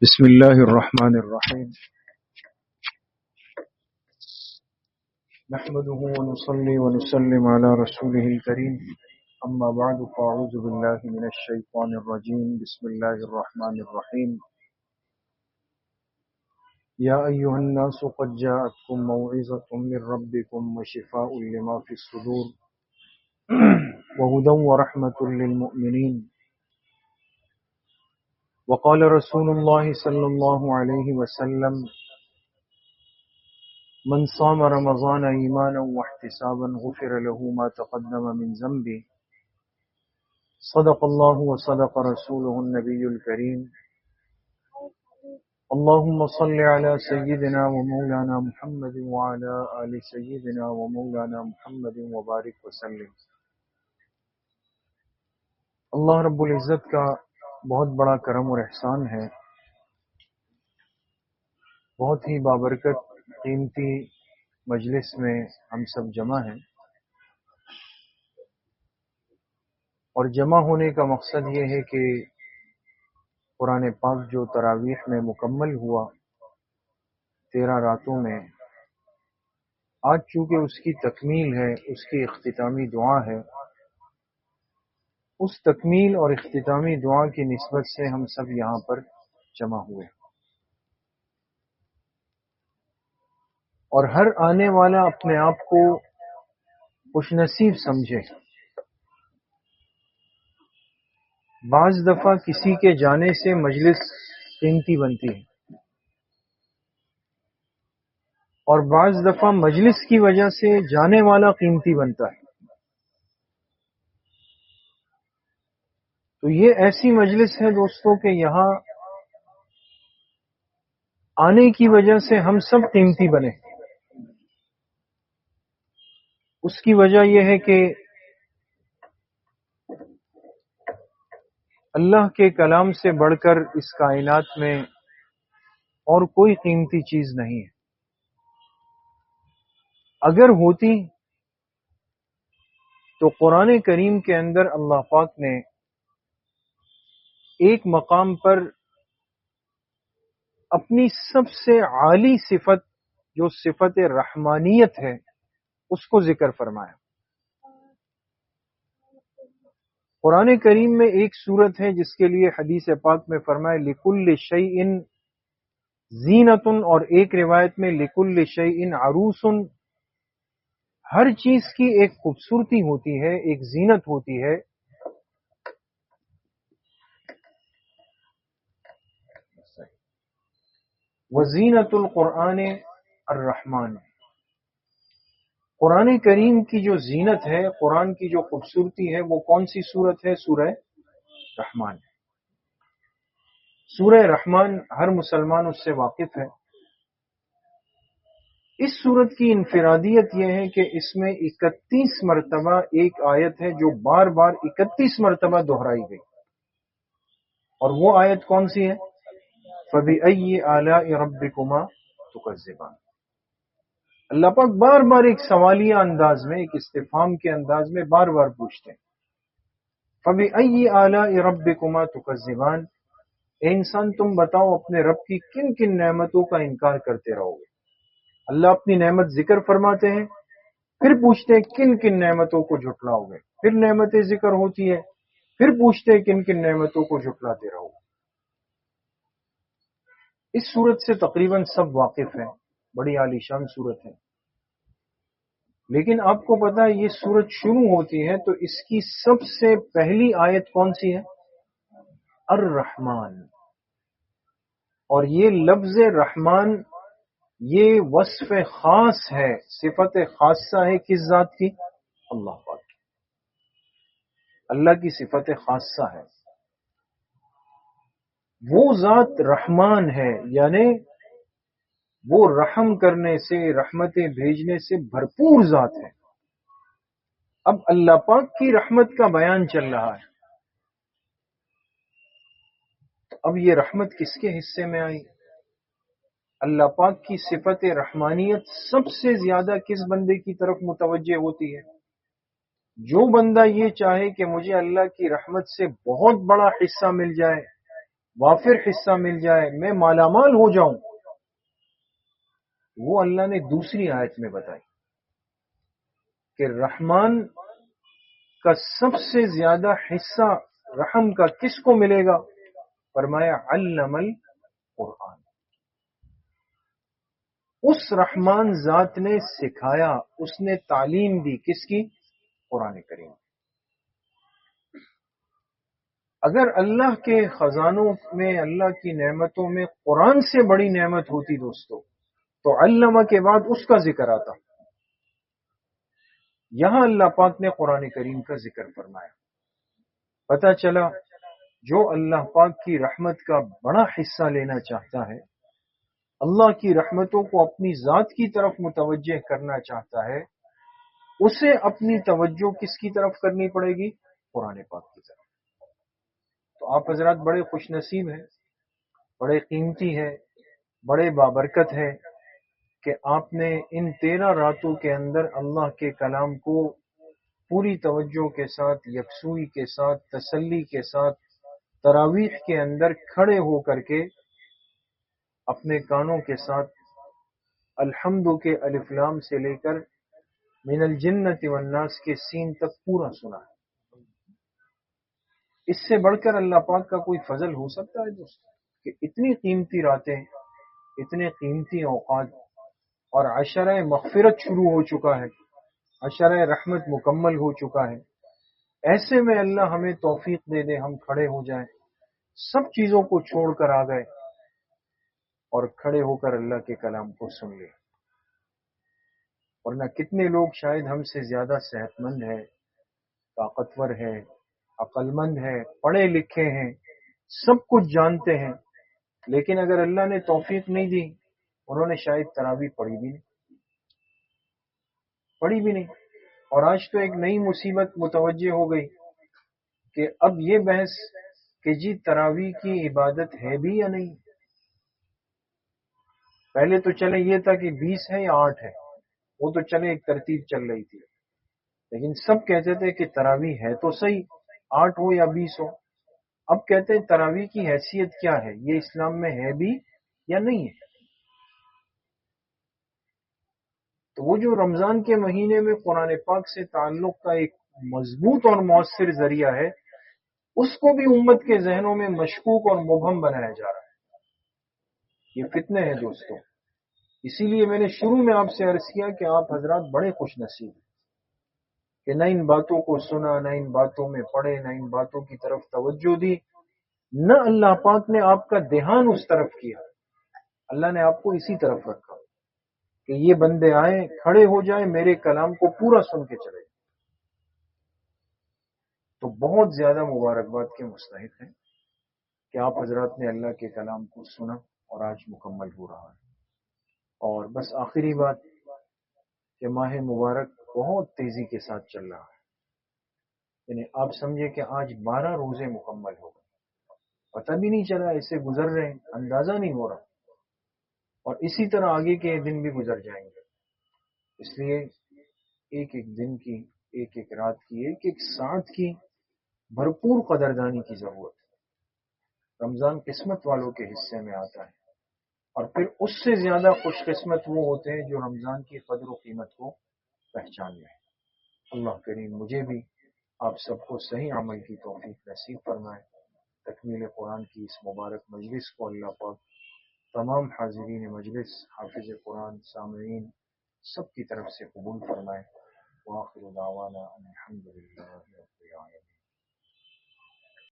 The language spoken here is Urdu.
بسم الله الرحمن الرحيم. نحمده ونصلي ونسلم على رسوله الكريم. أما بعد فأعوذ بالله من الشيطان الرجيم. بسم الله الرحمن الرحيم. يا أيها الناس قد جاءتكم موعظة من ربكم وشفاء لما في الصدور وهدى ورحمة للمؤمنين. وقال رسول الله صلى الله عليه وسلم: من صام رمضان ایمانا واحتسابا غفر له ما تقدم من ذنبه. صدق الله وصدق رسوله النبي الكريم. اللهم صل على سيدنا ومولانا محمد وعلى آل سيدنا ومولانا محمد وبارك وسلم. اللہ رب العزت کا بہت بڑا کرم اور احسان ہے. بہت ہی بابرکت قیمتی مجلس میں ہم سب جمع ہیں، اور جمع ہونے کا مقصد یہ ہے کہ قرآن پاک جو تراویح میں مکمل ہوا 13 راتوں میں، آج چونکہ اس کی تکمیل ہے، اس کی اختتامی دعا ہے، اس تکمیل اور اختتامی دعا کی نسبت سے ہم سب یہاں پر جمع ہوئے، اور ہر آنے والا اپنے آپ کو خوش نصیب سمجھے. بعض دفعہ کسی کے جانے سے مجلس قیمتی بنتی ہے، اور بعض دفعہ مجلس کی وجہ سے جانے والا قیمتی بنتا ہے. تو یہ ایسی مجلس ہے دوستوں کہ یہاں آنے کی وجہ سے ہم سب قیمتی بنے. اس کی وجہ یہ ہے کہ اللہ کے کلام سے بڑھ کر اس کائنات میں اور کوئی قیمتی چیز نہیں ہے. اگر ہوتی تو قرآن کریم کے اندر اللہ پاک نے ایک مقام پر اپنی سب سے عالی صفت جو صفت رحمانیت ہے اس کو ذکر فرمایا. قرآن کریم میں ایک سورت ہے جس کے لیے حدیث پاک میں فرمایا لِكُلِّ شَيْءٍ زینۃ، اور ایک روایت میں لِكُلِّ شَيْءٍ عروس. ہر چیز کی ایک خوبصورتی ہوتی ہے، ایک زینت ہوتی ہے. وَزِینَةُ الْقُرْآنِ الرحمن. قرآن کریم کی جو زینت ہے، قرآن کی جو خوبصورتی ہے، وہ کون سی سورت ہے؟ سورہ رحمان. سورہ رحمان ہر مسلمان اس سے واقف ہے. اس سورت کی انفرادیت یہ ہے کہ اس میں 31 مرتبہ ایک آیت ہے جو بار بار 31 مرتبہ دہرائی گئی، اور وہ آیت کون سی ہے؟ فَبِأَيِّ آلَاءِ رَبِّكُمَا تُكَذِّبَانِ. اللہ پاک بار بار ایک سوالیہ انداز میں، ایک استفہام کے انداز میں بار بار پوچھتے ہیں فَبِأَيِّ آلَاءِ رَبِّكُمَا تُكَذِّبَانِ. اے انسان تم بتاؤ اپنے رب کی کن کن نعمتوں کا انکار کرتے رہو گے. اللہ اپنی نعمت ذکر فرماتے ہیں، پھر پوچھتے ہیں کن کن نعمتوں کو جھٹلاؤ گے. پھر نعمتیں ذکر ہوتی ہے، پھر پوچھتے ہیں کن کن نعمتوں کو جھٹلاتے رہو گے. اس صورت سے تقریباً سب واقف ہیں، بڑی عالیشان صورت ہے. لیکن آپ کو پتا ہے یہ صورت شروع ہوتی ہے تو اس کی سب سے پہلی آیت کون سی ہے؟ الرحمن. اور یہ لفظ رحمان یہ وصف خاص ہے، صفت خاصہ ہے. کس ذات کی؟ اللہ پاک کی. اللہ کی صفت خاصہ ہے. وہ ذات رحمان ہے، یعنی وہ رحم کرنے سے، رحمتیں بھیجنے سے بھرپور ذات ہے. اب اللہ پاک کی رحمت کا بیان چل رہا ہے، اب یہ رحمت کس کے حصے میں آئی؟ اللہ پاک کی صفت رحمانیت سب سے زیادہ کس بندے کی طرف متوجہ ہوتی ہے؟ جو بندہ یہ چاہے کہ مجھے اللہ کی رحمت سے بہت بڑا حصہ مل جائے، وافر حصہ مل جائے، میں مالا مال ہو جاؤں، وہ اللہ نے دوسری آیت میں بتائی کہ رحمان کا سب سے زیادہ حصہ رحم کا کس کو ملے گا؟ فرمایا علم القرآن، اس رحمان ذات نے سکھایا، اس نے تعلیم دی، کس کی؟ قرآن کریم۔ اگر اللہ کے خزانوں میں، اللہ کی نعمتوں میں قرآن سے بڑی نعمت ہوتی دوستو تو علمہ کے بعد اس کا ذکر آتا۔ یہاں اللہ پاک نے قرآن کریم کا ذکر فرمایا، پتہ چلا جو اللہ پاک کی رحمت کا بڑا حصہ لینا چاہتا ہے، اللہ کی رحمتوں کو اپنی ذات کی طرف متوجہ کرنا چاہتا ہے، اسے اپنی توجہ کس کی طرف کرنی پڑے گی؟ قرآن پاک کی طرف۔ تو آپ حضرات بڑے خوش نصیب ہیں، بڑے قیمتی ہیں، بڑے بابرکت ہیں کہ آپ نے ان 13 راتوں کے اندر اللہ کے کلام کو پوری توجہ کے ساتھ، یکسوئی کے ساتھ، تسلی کے ساتھ تراویح کے اندر کھڑے ہو کر کے اپنے کانوں کے ساتھ الحمد کے الف لام سے لے کر من الجنت والناس کے سین تک پورا سنا ہے۔ اس سے بڑھ کر اللہ پاک کا کوئی فضل ہو سکتا ہے دوست کہ اتنی قیمتی راتیں، اتنے قیمتی اوقات، اور عشرہ مغفرت شروع ہو چکا ہے، عشرہ رحمت مکمل ہو چکا ہے، ایسے میں اللہ ہمیں توفیق دے دے ہم کھڑے ہو جائیں، سب چیزوں کو چھوڑ کر آ گئے اور کھڑے ہو کر اللہ کے کلام کو سن لے۔ ورنہ کتنے لوگ شاید ہم سے زیادہ صحت مند ہیں، طاقتور ہیں، عقل مند ہیں، پڑھے لکھے ہیں، سب کچھ جانتے ہیں، لیکن اگر اللہ نے توفیق نہیں دی، انہوں نے شاید تراویح پڑھی بھی نہیں۔ اور آج تو ایک نئی مصیبت متوجہ ہو گئی کہ اب یہ بحث کہ جی تراویح کی عبادت ہے بھی یا نہیں۔ پہلے تو چلے یہ تھا کہ 20 ہے یا 8 ہے، وہ تو چلے ایک ترتیب چل رہی تھی، لیکن سب کہتے تھے کہ تراویح ہے تو صحیح، 8 ہو یا 20 ہو۔ اب کہتے ہیں تراویح کی حیثیت کیا ہے، یہ اسلام میں ہے بھی یا نہیں ہے۔ تو وہ جو رمضان کے مہینے میں قرآن پاک سے تعلق کا ایک مضبوط اور مؤثر ذریعہ ہے، اس کو بھی امت کے ذہنوں میں مشکوک اور مبہم بنایا جا رہا ہے۔ یہ فتنے ہیں دوستوں، اسی لیے میں نے شروع میں آپ سے عرض کیا کہ آپ حضرات بڑے خوش نصیب ہیں کہ نہ ان باتوں کو سنا، نہ ان باتوں میں پڑے، نہ ان باتوں کی طرف توجہ دی، نہ اللہ پاک نے آپ کا دھیان اس طرف کیا، اللہ نے آپ کو اسی طرف رکھا کہ یہ بندے آئیں، کھڑے ہو جائیں، میرے کلام کو پورا سن کے چلے۔ تو بہت زیادہ مبارکباد کے مستحق ہیں کہ آپ حضرات نے اللہ کے کلام کو سنا اور آج مکمل ہو رہا ہے۔ اور بس آخری بات کہ ماہ مبارک بہت تیزی کے ساتھ چل رہا ہے، یعنی آپ سمجھے کہ آج 12 روزے مکمل ہو گئے، پتہ بھی نہیں چلا ایسے گزر رہے ہیں، اندازہ نہیں ہو رہا، اور اسی طرح آگے کے دن بھی گزر جائیں گے۔ اس لیے ایک ایک دن کی، ایک ایک رات کی، ایک ایک ساتھ کی بھرپور قدردانی کی ضرورت ہے۔ رمضان قسمت والوں کے حصے میں آتا ہے، اور پھر اس سے زیادہ خوش قسمت وہ ہوتے ہیں جو رمضان کی قدر و قیمت کو پہچان لیں۔ اللہ کریم مجھے بھی آپ سب کو صحیح عمل کی توفیق نصیب فرمائے۔ تکمیل قرآن کی اس مبارک مجلس کو اللہ پاک تمام حاضرین مجلس، حافظ قرآن، سامعین سب کی طرف سے قبول فرمائے۔ وآخر دعوانا ان الحمد للہ۔